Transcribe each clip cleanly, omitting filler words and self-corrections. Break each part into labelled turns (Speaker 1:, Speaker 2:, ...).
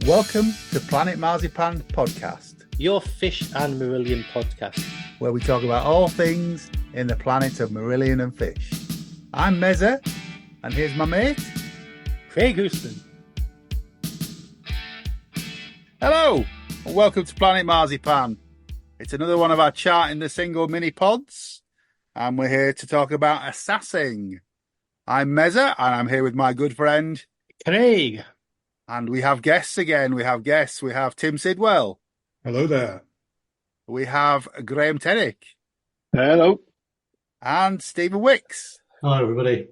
Speaker 1: Welcome to Planet Marzipan Podcast,
Speaker 2: your fish and Marillion podcast,
Speaker 1: where we talk about all things in the planet of Marillion and fish. I'm Mezza, and here's my mate,
Speaker 2: Craig Houston.
Speaker 1: Hello, and welcome to Planet Marzipan. It's another one of our Charting the Single mini pods, and we're here to talk about Assassing. I'm Mezza, and I'm here with my good friend
Speaker 2: Craig.
Speaker 1: And we have guests again. We have Tim Sidwell.
Speaker 3: Hello there.
Speaker 1: We have Graham Tennick.
Speaker 4: Hello.
Speaker 1: And Stephen Wicks.
Speaker 5: Hello, everybody.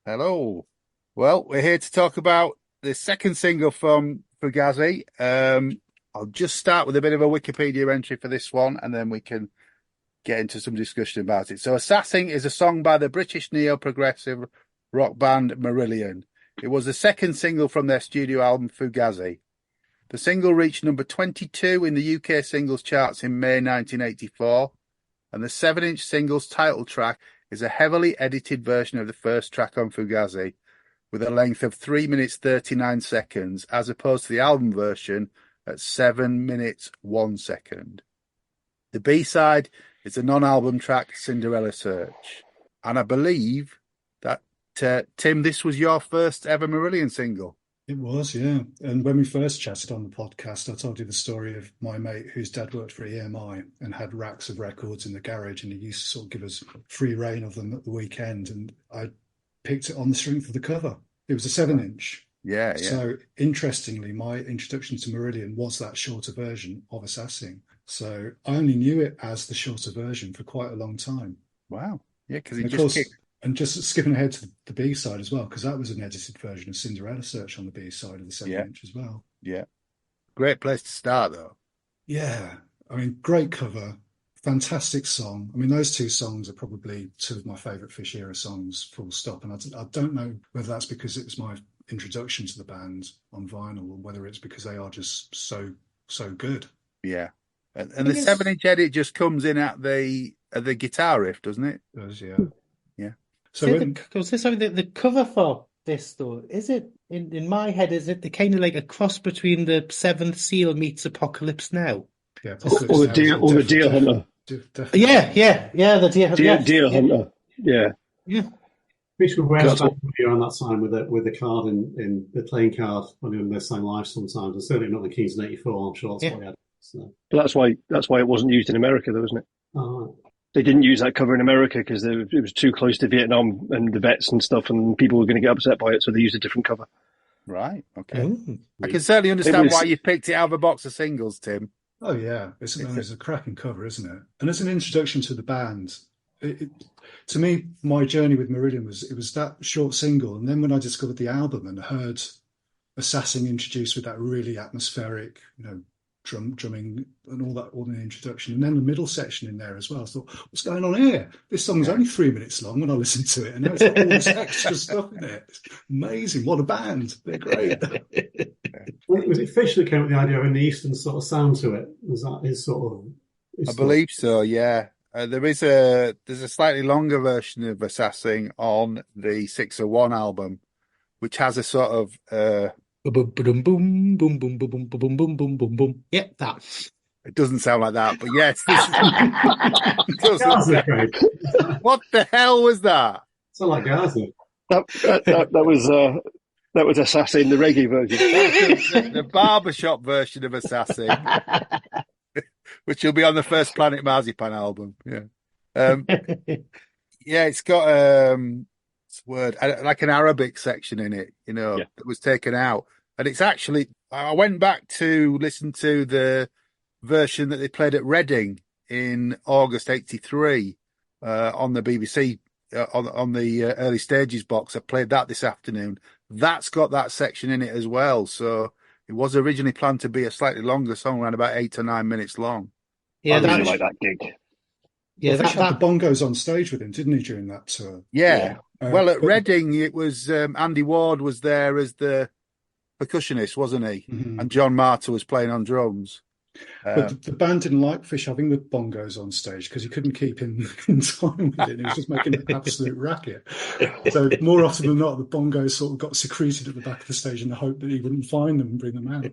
Speaker 1: Hello. Well, we're here to talk about the second single from Fugazi. I'll just start with a bit of a Wikipedia entry for this one, and then we can get into some discussion about it. So Assassing is a song by the British neo-progressive rock band Marillion. It was the second single from their studio album Fugazi. The single reached number 22 in the UK singles charts in May 1984, and the 7-inch single's title track is a heavily edited version of the first track on Fugazi, with a length of 3 minutes 39 seconds, as opposed to the album version at 7 minutes 1 second. The B-side is a non-album track, Cinderella Search. And I believe that, Tim, this was your first ever Marillion single.
Speaker 3: It was, yeah. And when we first chatted on the podcast, I told you the story of my mate whose dad worked for EMI and had racks of records in the garage, and he used to sort of give us free reign of them at the weekend. And I picked it on the strength of the cover. It was a 7-inch.
Speaker 1: Yeah.
Speaker 3: So interestingly, my introduction to Marillion was that shorter version of Assassing. So I only knew it as the shorter version for quite a long time.
Speaker 1: Wow. Yeah, because
Speaker 3: And just skipping ahead to the B-side as well, because that was an edited version of Cinderella Search on the B-side of the 7-inch as well.
Speaker 1: Yeah. Great place to start, though.
Speaker 3: Yeah. I mean, great cover, fantastic song. I mean, those two songs are probably two of my favourite Fish Era songs, full stop. And I don't know whether that's because it was my introduction to the band on vinyl, or whether it's because they are just so good.
Speaker 1: Yeah. And the 7-inch edit just comes in at the guitar riff, doesn't it?
Speaker 3: It does, yeah.
Speaker 1: Yeah.
Speaker 3: So
Speaker 2: the cover for this, though, is it, in my head, is it the kind of like a cross between the Seventh Seal meets Apocalypse Now?
Speaker 3: Yeah,
Speaker 4: or the Deer Hunter.
Speaker 2: Yeah, the Deer Hunter.
Speaker 4: Deer Hunter. Yeah.
Speaker 5: Which would wear back around that time with the card in the playing card when they sang live sometimes, and certainly not the Kings in '84. I'm sure that's why we had it. So.
Speaker 4: But that's why it wasn't used in America, though, isn't it?
Speaker 5: Oh.
Speaker 4: They didn't use that cover in America because it was too close to Vietnam and the vets and stuff, and people were going to get upset by it, so they used a different cover.
Speaker 1: Right. Okay. I can certainly understand why you picked it out of a box of singles, Tim.
Speaker 3: Oh yeah, it's a cracking cover, isn't it? And as an introduction to the band, to me, my journey with Marillion was that short single, and then when I discovered the album and heard Assassing introduced with that really atmospheric, drumming and all in the introduction, and then the middle section in there as well. I thought, what's going on here? This song's only 3 minutes long when I listened to it, and now it's got all this extra stuff in it. It's amazing. What a band. They're great.
Speaker 5: Was it Fish that came up with the idea of an Eastern sort of sound to it? Was that his sort of...
Speaker 1: I believe so, yeah. There's a slightly longer version of Assassing on the 601 album, which has a sort of...
Speaker 2: Boom, boom, boom, boom, boom, boom, boom, boom, boom, boom, boom, boom. Yeah, that.
Speaker 1: It doesn't sound like that, but yes. What the hell was that?
Speaker 5: Sound like Gaza.
Speaker 4: That was Assassin, the reggae version.
Speaker 1: The barbershop version of Assassin, which will be on the first Planet Marzipan album. Yeah. It's got like an Arabic section in it, that was taken out. And it's actually, I went back to listen to the version that they played at Reading in August 83 on the BBC, on the early stages box. I played that this afternoon. That's got that section in it as well. So it was originally planned to be a slightly longer song, around about 8 or 9 minutes long.
Speaker 4: Yeah, I really like that gig.
Speaker 3: Yeah, Fish had the bongos on stage with him, didn't he, during that tour?
Speaker 1: Yeah. Well, at Reading, it was Andy Ward was there as the percussionist, wasn't he? Mm-hmm. And John Marta was playing on drums.
Speaker 3: But the band didn't like Fish having the bongos on stage because he couldn't keep in time with it. He was just making an absolute racket. So more often than not, the bongos sort of got secreted at the back of the stage in the hope that he wouldn't find them and bring them out.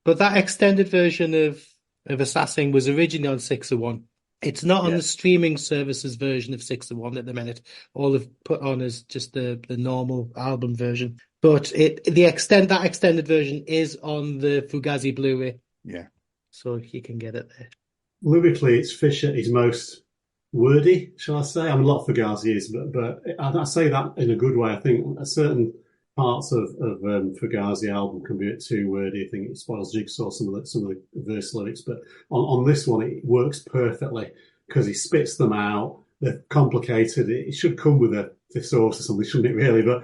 Speaker 2: But that extended version of Assassing was originally on 601. It's not on the streaming services version of 601 at the minute. All they've put on is just the normal album version. But that extended version is on the Fugazi Blu-ray.
Speaker 1: Yeah.
Speaker 2: So you can get it there.
Speaker 5: Lyrically, it's Fish at his most wordy, shall I say? I mean, a lot of Fugazi is, but I say that in a good way. I think certain parts of Fugazi album can be a bit too wordy. I think it spoils Jigsaw some of the verse lyrics, but on this one it works perfectly because he spits them out. They're complicated. It should come with a thesaurus or something, shouldn't it? Really, but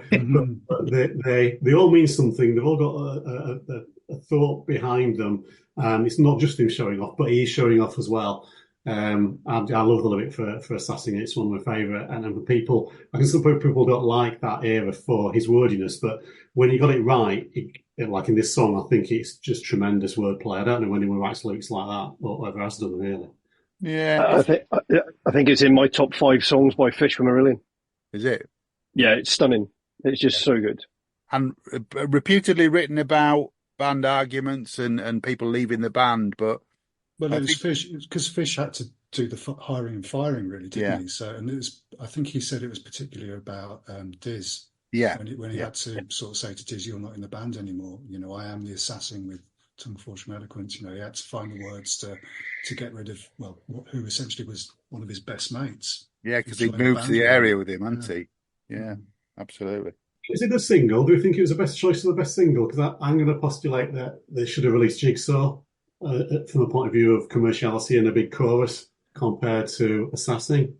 Speaker 5: they all mean something. They've all got a thought behind them. It's not just him showing off, but he is showing off as well. I love the lyric for Assassing. It's one of my favourite. And for people, I can suppose people don't like that era for his wordiness, but when he got it right, like in this song, I think it's just tremendous wordplay. I don't know when anyone writes lyrics like that or ever has done, really.
Speaker 1: Yeah.
Speaker 4: I think it's in my top 5 songs by Fish for Marillion.
Speaker 1: Is it?
Speaker 4: Yeah, it's stunning. It's just so good.
Speaker 1: And reputedly written about band arguments and people leaving the band, but
Speaker 3: well, it was Fish because Fish had to do the hiring and firing, really, didn't he? So, and it was, I think he said it was particularly about Diz.
Speaker 1: Yeah,
Speaker 3: when he had to sort of say to Diz, "You're not in the band anymore. You know, I am the assassin with tongue forged from eloquence." You know, he had to find the words to get rid of who essentially was one of his best mates.
Speaker 1: Yeah, because he'd moved to the area with him, hadn't he? Yeah, absolutely.
Speaker 5: Is it the single? Do you think it was the best choice for the best single? Because I'm going to postulate that they should have released Jigsaw from the point of view of commerciality and a big chorus compared to Assassing.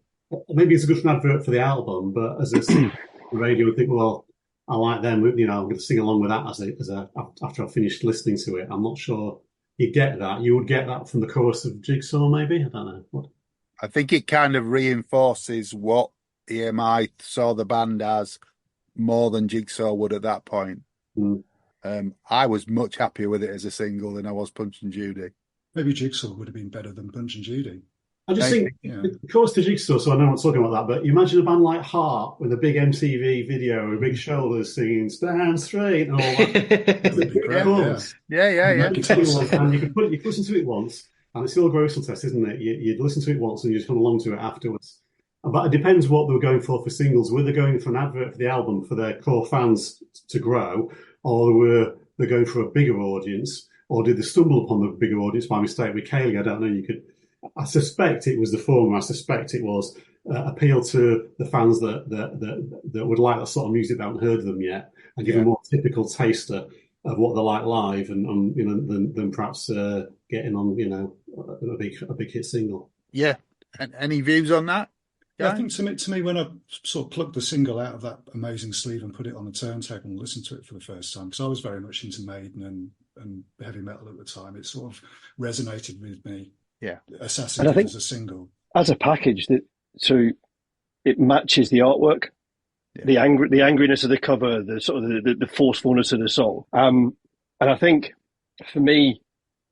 Speaker 5: Maybe it's a good advert for the album, but as a radio, I think, well, I like them. You know, I'm going to sing along with that after I've finished listening to it. I'm not sure you get that. You would get that from the chorus of Jigsaw, maybe. I don't know. What?
Speaker 1: I think it kind of reinforces what EMI saw the band as more than Jigsaw would at that point. I was much happier with it as a single than I was Punch and Judy.
Speaker 3: Maybe Jigsaw would have been better than Punch and Judy.
Speaker 5: I just think the chorus to Jigsaw, so I know I'm not talking about that, but you imagine a band like Heart with a big MTV video with big shoulders singing "Stand Straight" and all that.
Speaker 1: Yeah.
Speaker 5: And you can listen to it once, and it's still a grossal test, isn't it? You'd listen to it once and you just come along to it afterwards. But it depends what they were going for singles. Were they going for an advert for the album for their core fans to grow, or were they going for a bigger audience, or did they stumble upon the bigger audience by mistake with Kaylee? I don't know. I suspect it was the former. I suspect it was appeal to the fans that would like that sort of music that haven't heard of them yet, and give them a more typical taster of what they like live, and than perhaps getting on a big hit single.
Speaker 1: Yeah. And any views on that?
Speaker 3: Yeah, I think to me, when I sort of plucked the single out of that amazing sleeve and put it on the turntable and listened to it for the first time, because I was very much into Maiden and heavy metal at the time, it sort of resonated with me.
Speaker 1: Yeah,
Speaker 3: Assassing as a single,
Speaker 4: as a package, so it matches the artwork, the angriness of the cover, the sort of the forcefulness of the song. And I think for me,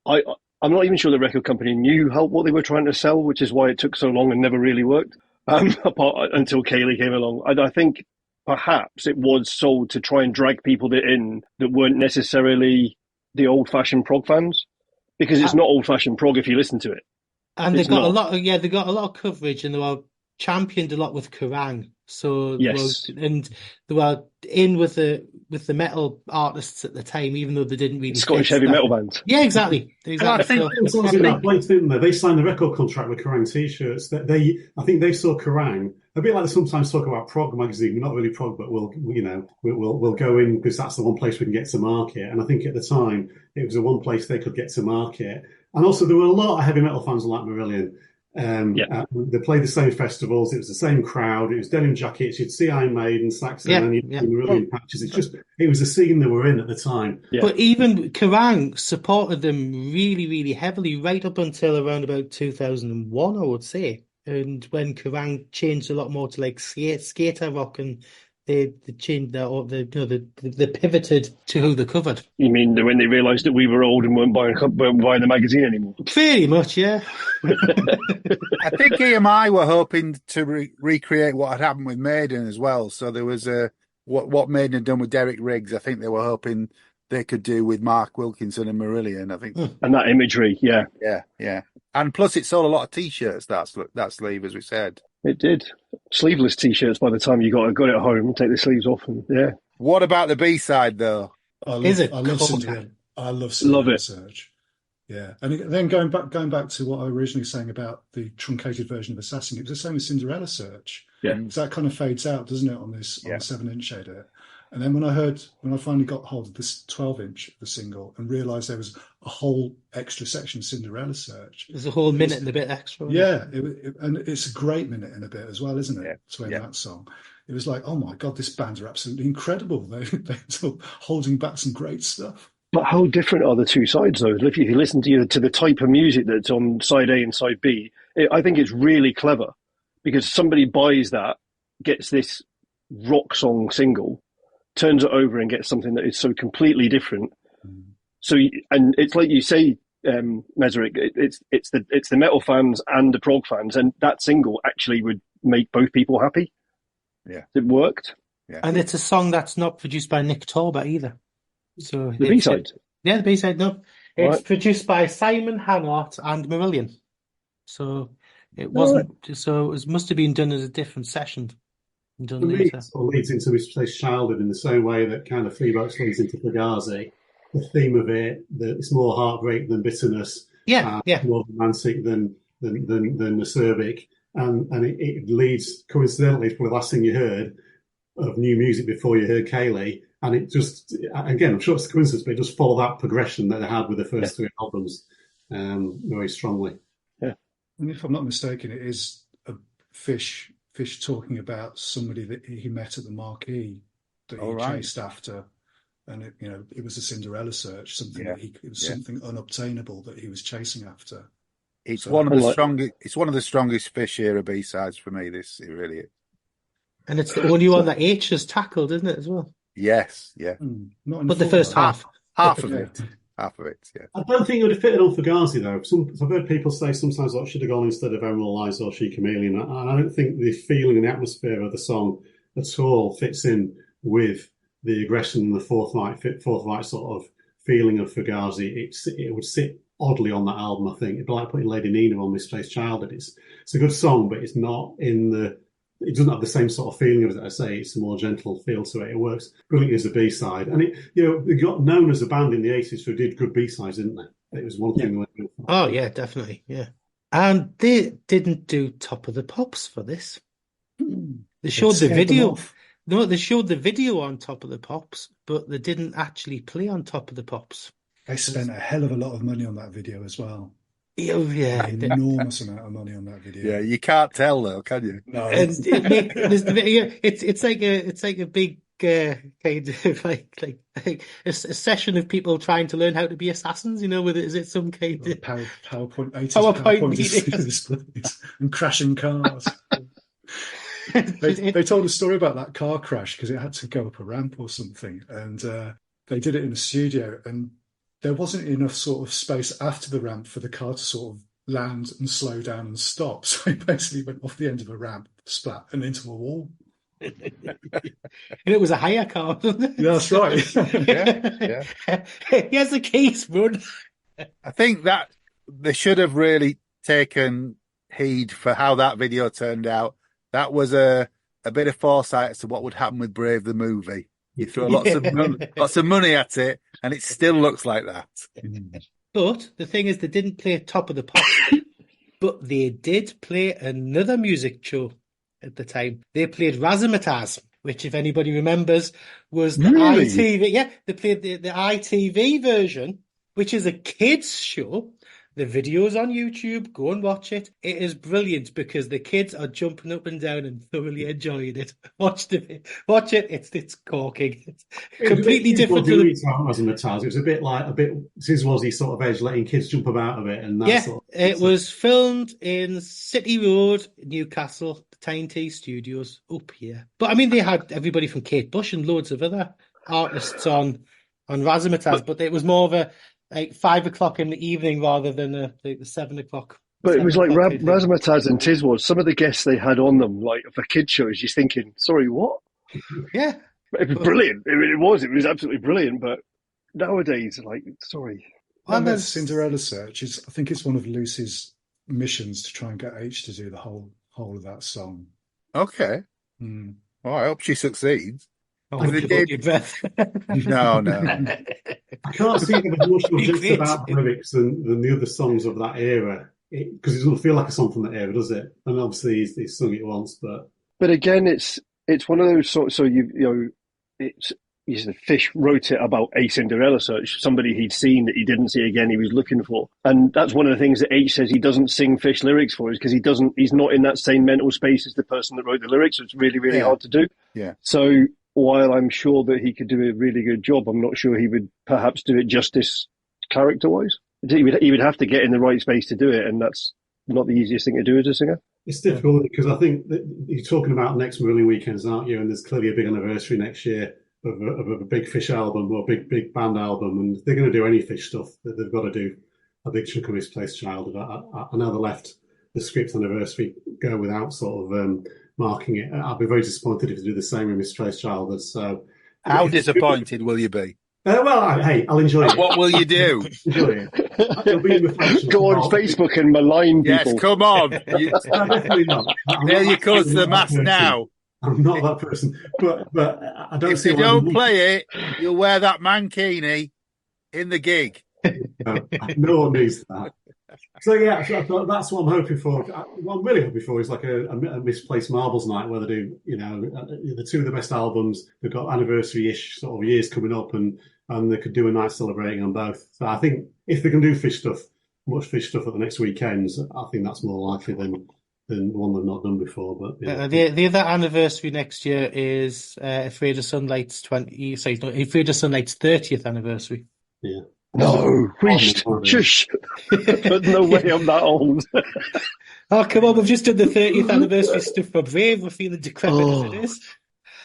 Speaker 4: I'm not even sure the record company knew what they were trying to sell, which is why it took so long and never really worked. Until Kaylee came along. I think perhaps it was sold to try and drag people in that weren't necessarily the old-fashioned prog fans, because it's not old-fashioned prog if you listen to it.
Speaker 2: And they got a lot of coverage, and they were championed a lot with Kerrang. So they were in with the metal artists at the time, even though they didn't really
Speaker 4: Scottish heavy metal bands.
Speaker 2: Yeah, exactly.
Speaker 5: I think they signed the record contract with Kerrang T-shirts. I think they saw Kerrang a bit like they sometimes talk about Prog magazine. We're not really Prog, but we'll go in because that's the one place we can get to market. And I think at the time it was the one place they could get to market. And also there were a lot of heavy metal fans like Marillion. They played the same festivals. It was the same crowd. It was denim jackets. You'd see Iron Maiden, Saxon, and Marillion patches. It was the scene they were in at the time.
Speaker 2: Yeah. But even Kerrang supported them really, really heavily right up until around about 2001, I would say. And when Kerrang changed a lot more to like skater rock, and they changed they pivoted to who they covered.
Speaker 4: You mean when they realised that we were old and weren't buying the magazine anymore?
Speaker 2: Pretty much, yeah.
Speaker 1: I think EMI were hoping to recreate what had happened with Maiden as well. So there was what Maiden had done with Derek Riggs. I think they were hoping they could do with Mark Wilkinson and Marillion. I think,
Speaker 4: and that imagery, yeah,
Speaker 1: and plus it sold a lot of T-shirts. That sleeve, as we said,
Speaker 4: it did. Sleeveless T-shirts by the time you got it home, take the sleeves off, and
Speaker 1: What about the B-side though?
Speaker 3: I
Speaker 2: Is it
Speaker 3: love
Speaker 2: cold?
Speaker 3: Cinderella. I love
Speaker 4: Love
Speaker 3: Cinderella
Speaker 4: it.
Speaker 3: Search. Yeah, and then going back to what I originally saying about the truncated version of Assassin, it was the same with Cinderella Search.
Speaker 4: Yeah.
Speaker 3: So that kind of fades out, doesn't it, on the 7-inch edit? And then when I finally got hold of this 12-inch of the single and realised there was a whole extra section of Cinderella Search.
Speaker 2: There's a whole minute and a bit extra.
Speaker 3: Yeah, and it's a great minute and a bit as well, isn't it?
Speaker 1: Yeah.
Speaker 3: To end that song. It was like, oh my God, this band are absolutely incredible. They're still holding back some great stuff.
Speaker 4: But how different are the two sides, though? If you listen to the type of music that's on side A and side B, I think it's really clever because somebody buys that, gets this rock song single, turns it over and gets something that is so completely different. So, and it's like you say, Mezza, it's the metal fans and the prog fans, and that single actually would make both people happy.
Speaker 1: Yeah,
Speaker 4: it worked.
Speaker 1: Yeah,
Speaker 2: and it's a song that's not produced by Nick Torber either. So
Speaker 4: the B-side,
Speaker 2: the B-side, no, it's
Speaker 4: right.
Speaker 2: produced by Simon Hannart and Marillion. So it wasn't. Right. So it must have been done as a different session.
Speaker 5: For me, it leads into Misplaced Childhood in the same way that kind of Freebox leads into Fugazi. The theme of it's more heartbreak than bitterness.
Speaker 2: Yeah,
Speaker 5: more romantic than acerbic, and it leads coincidentally to the last thing you heard of new music before you heard Kayleigh. And it just, again, I'm sure it's a coincidence, but it just followed that progression that they had with the first three albums very strongly.
Speaker 4: Yeah.
Speaker 3: And if I'm not mistaken, it is a Fish talking about somebody that he met at the Marquee that he chased after. And it was a Cinderella Search, something something unobtainable that he was chasing after.
Speaker 1: It's one of the strongest. It's one of the strongest Fish era B-sides for me. It really is.
Speaker 2: And it's the only one that H has tackled, isn't it, as well?
Speaker 1: Yes, yeah.
Speaker 2: But the first half
Speaker 1: of it. Half of it, yeah.
Speaker 5: I don't think it would have fitted on Fugazi, though. I've heard people say sometimes it should have gone instead of Emerald Lies or She Chameleon. And I don't think the feeling and the atmosphere of the song at all fits in with the aggression and the fourth night sort of feeling of Fugazi. It would sit oddly on that album, I think. It'd be like putting Lady Nina on Misplaced Childhood. It's a good song, but it's not it doesn't have the same sort of feeling as I say. It's a more gentle feel to it. It works brilliantly as a B-side. And they got known as a band in the 80s who did good B-sides, didn't they? It was one thing they went for.
Speaker 2: Oh, yeah, definitely, yeah. And they didn't do Top of the Pops for this. They showed the video. No, they showed the video on Top of the Pops, but they didn't actually play on Top of the Pops.
Speaker 3: They spent a hell of a lot of money on that video as well.
Speaker 2: Yeah,
Speaker 3: an enormous amount of money on that video.
Speaker 1: Yeah, you can't tell though, can you?
Speaker 3: No,
Speaker 2: it's like a big kind of like a session of people trying to learn how to be assassins. Is it some kind of
Speaker 3: PowerPoint displays and crashing cars? They told a story about that car crash because it had to go up a ramp or something, and they did it in a studio, and there wasn't enough sort of space after the ramp for the car to sort of land and slow down and stop. So it basically went off the end of a ramp, splat, and into a wall.
Speaker 2: And it was a hire car, wasn't it?
Speaker 3: Yeah, that's right.
Speaker 1: Yeah.
Speaker 2: Here's the keys, run.
Speaker 1: I think that they should have really taken heed for how that video turned out. That was a bit of foresight as to what would happen with Brave the movie. You throw lots of money at it, and it still looks like that.
Speaker 2: But the thing is, they didn't play Top of the Pops, but they did play another music show at the time. They played Razzmatazz, which, if anybody remembers, was the ITV. Yeah, they played the ITV version, which is a kids' show. The video's on YouTube. Go and watch it. It is brilliant because the kids are jumping up and down and thoroughly enjoying it. Watch it. It's corking. It's completely different.
Speaker 5: It was a bit like Sidwell's sort of edge, letting kids jump about a bit. And that sort of,
Speaker 2: it was filmed in City Road, Newcastle, the Tiny Studios up here. But I mean, they had everybody from Kate Bush and loads of other artists on Razzmatazz, but it was more of a 5 o'clock in the evening rather than the 7 o'clock.
Speaker 4: But it was like Razzmatazz and Tiswas. Some of the guests they had on them, like for kids shows, you're thinking, sorry, what?
Speaker 2: Yeah.
Speaker 4: It was brilliant. It was absolutely brilliant, but nowadays, like, sorry.
Speaker 3: And that Cinderella search I think it's one of Lucy's missions to try and get H to do the whole of that song.
Speaker 1: Okay.
Speaker 3: Mm.
Speaker 1: Well, I hope she succeeds.
Speaker 2: Oh,
Speaker 1: They
Speaker 2: hold
Speaker 1: did-
Speaker 2: your breath.
Speaker 1: No.
Speaker 5: I can't see the more subjects
Speaker 2: Secret.
Speaker 5: about lyrics than the other songs of that era, because it doesn't feel like a song from that era, does it? And obviously he's sung it once,
Speaker 4: But again, it's one of those sorts. So Fish wrote it about a Cinderella search, somebody he'd seen that he didn't see again, he was looking for, and that's one of the things that H says he doesn't sing Fish lyrics for, is because he's not in that same mental space as the person that wrote the lyrics. So it's really, really hard to do.
Speaker 1: Yeah.
Speaker 4: So while I'm sure that he could do a really good job, I'm not sure he would perhaps do it justice character-wise. He would have to get in the right space to do it, and that's not the easiest thing to do as a singer.
Speaker 5: it's difficult because I think that you're talking about next Marillion weekends, aren't you? And there's clearly a big anniversary next year of a big Fish album or a big band album, and they're going to do any Fish stuff that they've got to do. A big chunk of Misplaced Childhood. I know they left the Script anniversary go without sort of marking it. I'd be very disappointed if they do the same with Misplaced Childhood. So,
Speaker 1: How disappointed will you be?
Speaker 5: I'll enjoy it.
Speaker 1: What will you do?
Speaker 5: Enjoy it. It'll be a reflection.
Speaker 4: Go on Facebook and malign people.
Speaker 1: Yes, come on.
Speaker 5: Definitely not.
Speaker 1: There you close the mask now.
Speaker 5: I'm not that person, but I don't
Speaker 1: If
Speaker 5: see
Speaker 1: you
Speaker 5: why
Speaker 1: don't play it, you'll wear that mankini in the gig.
Speaker 5: No one needs that. So yeah, so that's what I'm hoping for. What I'm really hoping for is like a Misplaced Marbles night where they do, the two of the best albums. They've got anniversary-ish sort of years coming up, and they could do a night celebrating on both. So I think if they can do much Fish stuff at the next weekends, I think that's more likely than one they've not done before. But
Speaker 2: the other anniversary next year is Afraid of Sunlight's 30th anniversary.
Speaker 5: Yeah.
Speaker 4: No, shush. But no way I'm that old.
Speaker 2: Oh, come on, we've just done the 30th anniversary stuff for Brave. We're feeling decrepit as it is.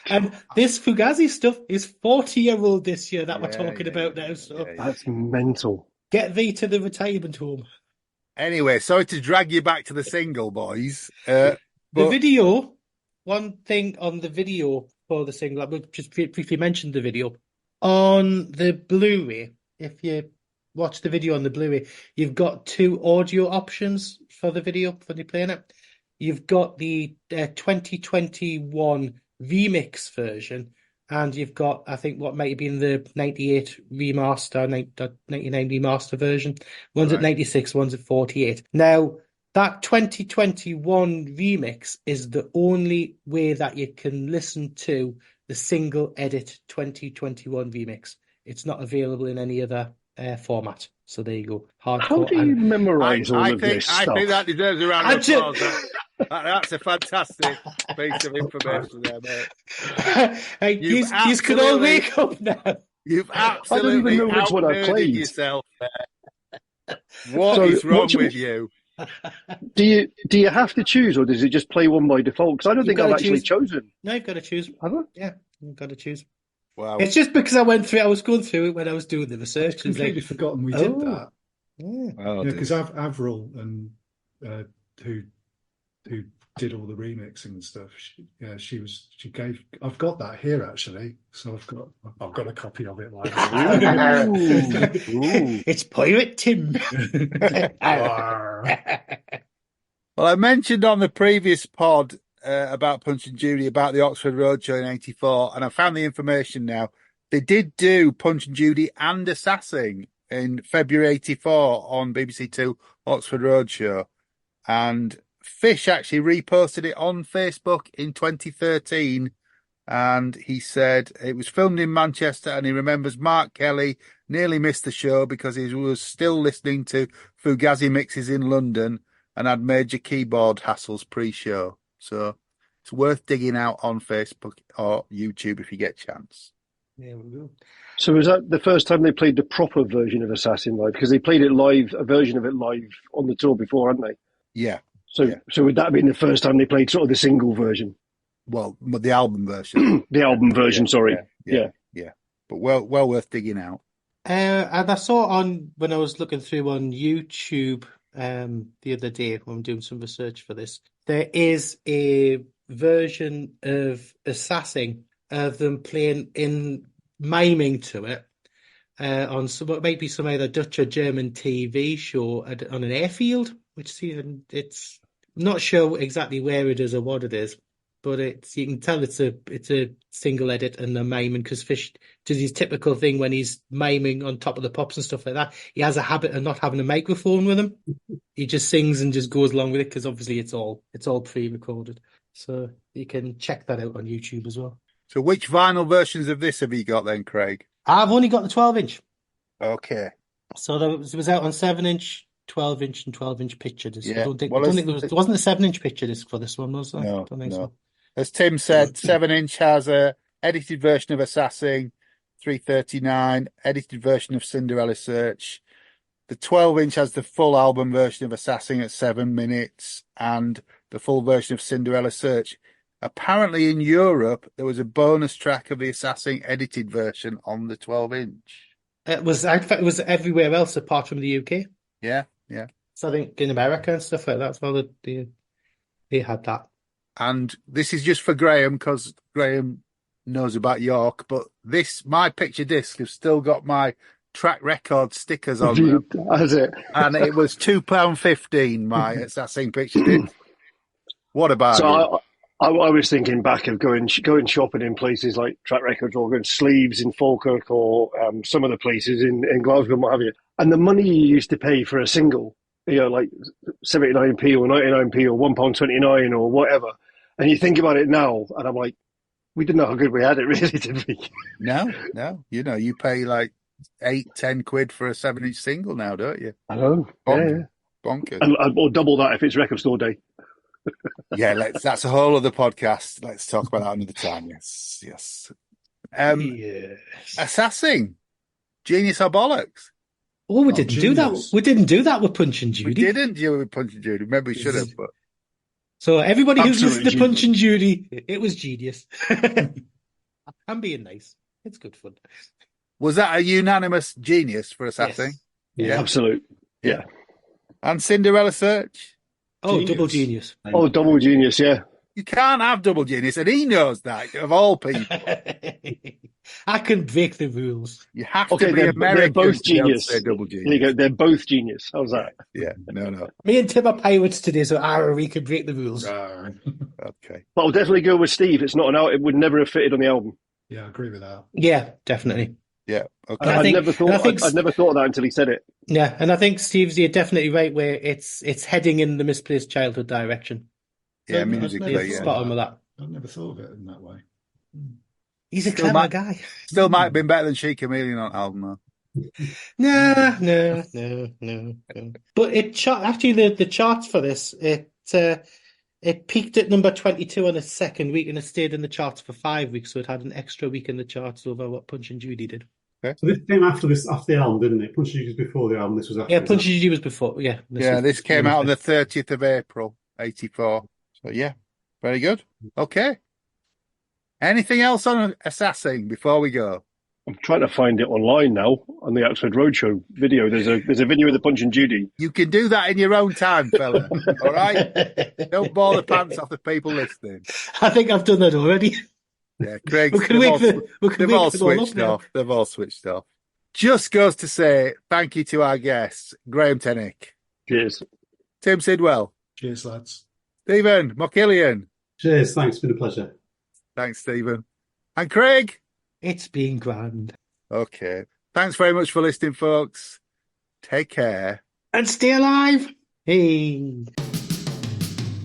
Speaker 2: And this Fugazi stuff is 40-year-old this year that we're talking about now. So
Speaker 4: That's mental.
Speaker 2: Get thee to the retirement home.
Speaker 1: Anyway, sorry to drag you back to the single, boys.
Speaker 2: The video, one thing on the video for the single, I just briefly mentioned the video. On the Blu-ray, if you watch the video on the Blu-ray, you've got two audio options for the video when you're playing it. You've got the 2021 remix version, and you've got, I think, what might have been the 98 remaster, 99 remaster version. One's at 96, one's at 48. Now, that 2021 remix is the only way that you can listen to the single edit 2021 remix. It's not available in any other format. So there you go. Hardcore.
Speaker 4: How do you memorise all of this stuff?
Speaker 1: I think that deserves a round of applause. That's a fantastic piece of information there, mate.
Speaker 2: You can all wake up now.
Speaker 1: You've absolutely outnerded yourself there. What is wrong with you?
Speaker 4: Do you have to choose, or does it just play one by default? Because I don't think I've actually chosen.
Speaker 2: No, you've got to choose.
Speaker 4: Have I?
Speaker 2: Yeah, you've got to choose.
Speaker 1: Wow.
Speaker 2: It's just because I was going through it when I was doing the research.
Speaker 3: I've completely forgotten we did that.
Speaker 2: Yeah.
Speaker 3: Because Avril and who did all the remixing and stuff. I've got that here actually, so I've got a copy of it.
Speaker 2: It's Pirate Tim.
Speaker 1: Well, I mentioned on the previous pod about Punch and Judy about the Oxford Roadshow in '84, and I found the information now. They did do Punch and Judy and Assassing in February '84 on BBC Two Oxford Roadshow, and Fish actually reposted it on Facebook in 2013, and he said it was filmed in Manchester, and he remembers Mark Kelly nearly missed the show because he was still listening to Fugazi mixes in London and had major keyboard hassles pre-show. So it's worth digging out on Facebook or YouTube if you get a chance.
Speaker 2: There we go.
Speaker 4: So was that the first time they played the proper version of Assassin live? Because they played it live, a version of it live on the tour before, hadn't they?
Speaker 1: Yeah.
Speaker 4: So would that have been the first time they played sort of the single version?
Speaker 1: Well, the album version.
Speaker 4: The album version, sorry. Yeah.
Speaker 1: But well worth digging out.
Speaker 2: And I saw when I was looking through on YouTube the other day when I'm doing some research for this, there is a version of Assassing of them playing in miming to it. on some, maybe some either Dutch or German TV show on an airfield, it's not sure exactly where it is or what it is, but you can tell it's a single edit and they're miming, because Fish does his typical thing when he's miming on top of the pops and stuff like that. He has a habit of not having a microphone with him. He just sings and just goes along with it, because obviously it's all pre-recorded. So you can check that out on YouTube as well.
Speaker 1: So which vinyl versions of this have you got then, Craig?
Speaker 2: I've only got the 12-inch.
Speaker 1: Okay.
Speaker 2: So it was out on 7-inch, 12-inch, and 12-inch picture disc.
Speaker 1: Yeah.
Speaker 2: I don't think there wasn't a 7-inch picture disc for this one, was there?
Speaker 1: No,
Speaker 2: I don't think so.
Speaker 1: As Tim said, 7-inch has a edited version of Assassing, 339, edited version of Cinderella Search. The 12-inch has the full album version of Assassing at 7 minutes and the full version of Cinderella Search. Apparently in Europe, there was a bonus track of the Assassing edited version on the 12-inch.
Speaker 2: In fact, it was everywhere else apart from the UK.
Speaker 1: Yeah.
Speaker 2: So I think in America and stuff like that as well, they had that.
Speaker 1: And this is just for Graham, because Graham knows about York, but my picture disc has still got my track record stickers on them.
Speaker 4: Has it?
Speaker 1: And it was £2.15, my Assassing picture disc. What about
Speaker 4: So I was thinking back of going shopping in places like Track Records or going Sleeves in Falkirk or some of the places in Glasgow and what have you. And the money you used to pay for a single, like 79p or 99p or £1.29 or whatever. And you think about it now, and I'm like, we didn't know how good we had it, really, did we?
Speaker 1: No. You pay like 8-10 quid for a 7-inch single now, don't you?
Speaker 4: I know.
Speaker 1: Bonkers.
Speaker 4: Or double that if it's record store day.
Speaker 1: Yeah, that's a whole other podcast. Let's talk about that another time. Yes.
Speaker 2: Yes.
Speaker 1: Assassing, genius or bollocks?
Speaker 2: Oh, we didn't do that. We didn't do that with Punch and Judy.
Speaker 1: We didn't do it with Punch and Judy. Maybe we should have, but.
Speaker 2: So everybody who's
Speaker 4: Absolutely
Speaker 2: listened to Punch and Judy, it was genius. I'm being nice. It's good fun.
Speaker 1: Was that a unanimous genius for Assassing?
Speaker 2: Yes.
Speaker 4: Yeah, absolute. Yeah.
Speaker 1: And Cinderella Search?
Speaker 2: Oh, double genius.
Speaker 4: Oh, double genius, yeah.
Speaker 1: You can't have double genius, and he knows that, of all people.
Speaker 2: I can break the rules.
Speaker 1: You have to be
Speaker 4: they're
Speaker 1: American
Speaker 4: both
Speaker 1: to be able to
Speaker 4: genius.
Speaker 1: say double genius.
Speaker 4: There you go. They're both genius. How's that?
Speaker 1: Yeah, no.
Speaker 2: Me and Tim are pirates today, so we can break the rules.
Speaker 1: Okay.
Speaker 4: But I'll definitely go with Steve. It's not it would never have fitted on the album.
Speaker 3: Yeah, I agree with that.
Speaker 2: Yeah, definitely.
Speaker 1: Yeah, okay.
Speaker 4: I'd never thought of that until he said it.
Speaker 2: Yeah, and I think Steve's, you're definitely right where it's heading in the misplaced childhood direction.
Speaker 1: Yeah, musically,
Speaker 2: Spot on with that.
Speaker 3: I never thought of it in that way.
Speaker 2: He's a clever guy.
Speaker 1: Still might have been better than She Chameleon on album, though.
Speaker 2: No. But actually the charts for this, it peaked at number 22 on its second week and it stayed in the charts for 5 weeks, so it had an extra week in the charts over what Punch and Judy did.
Speaker 5: Okay. So this came after the album, didn't it? Punch and Judy was before the album. This was after.
Speaker 2: Yeah, Punch and Judy was before. Yeah,
Speaker 1: this came out on the 30th of April, 1984. So yeah, very good. Okay. Anything else on Assassing before we go?
Speaker 4: I'm trying to find it online now on the Oxford Roadshow video. There's a video of the Punch and Judy.
Speaker 1: You can do that in your own time, fella. All right? Don't bore the pants off the people listening.
Speaker 2: I think I've done that already.
Speaker 1: Yeah, Craig.
Speaker 2: They've
Speaker 1: all switched off. They've all switched off. Just goes to say thank you to our guests, Graham Tennick.
Speaker 4: Cheers.
Speaker 1: Tim Sidwell.
Speaker 3: Cheers, lads.
Speaker 1: Stephen Mockillian.
Speaker 5: Cheers, thanks. It's been a pleasure.
Speaker 1: Thanks, Stephen. And Craig.
Speaker 2: It's been grand.
Speaker 1: Okay. Thanks very much for listening, folks. Take care.
Speaker 2: And stay alive. Hey.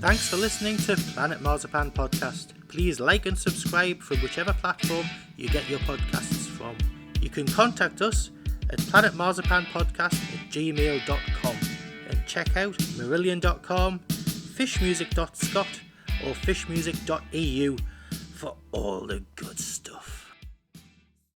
Speaker 2: Thanks for listening to Planet Marzipan Podcast. Please like and subscribe from whichever platform you get your podcasts from. You can contact us at planetmarzipanpodcast@gmail.com and check out marillion.com, fishmusic.scot or fishmusic.eu for all the good stuff.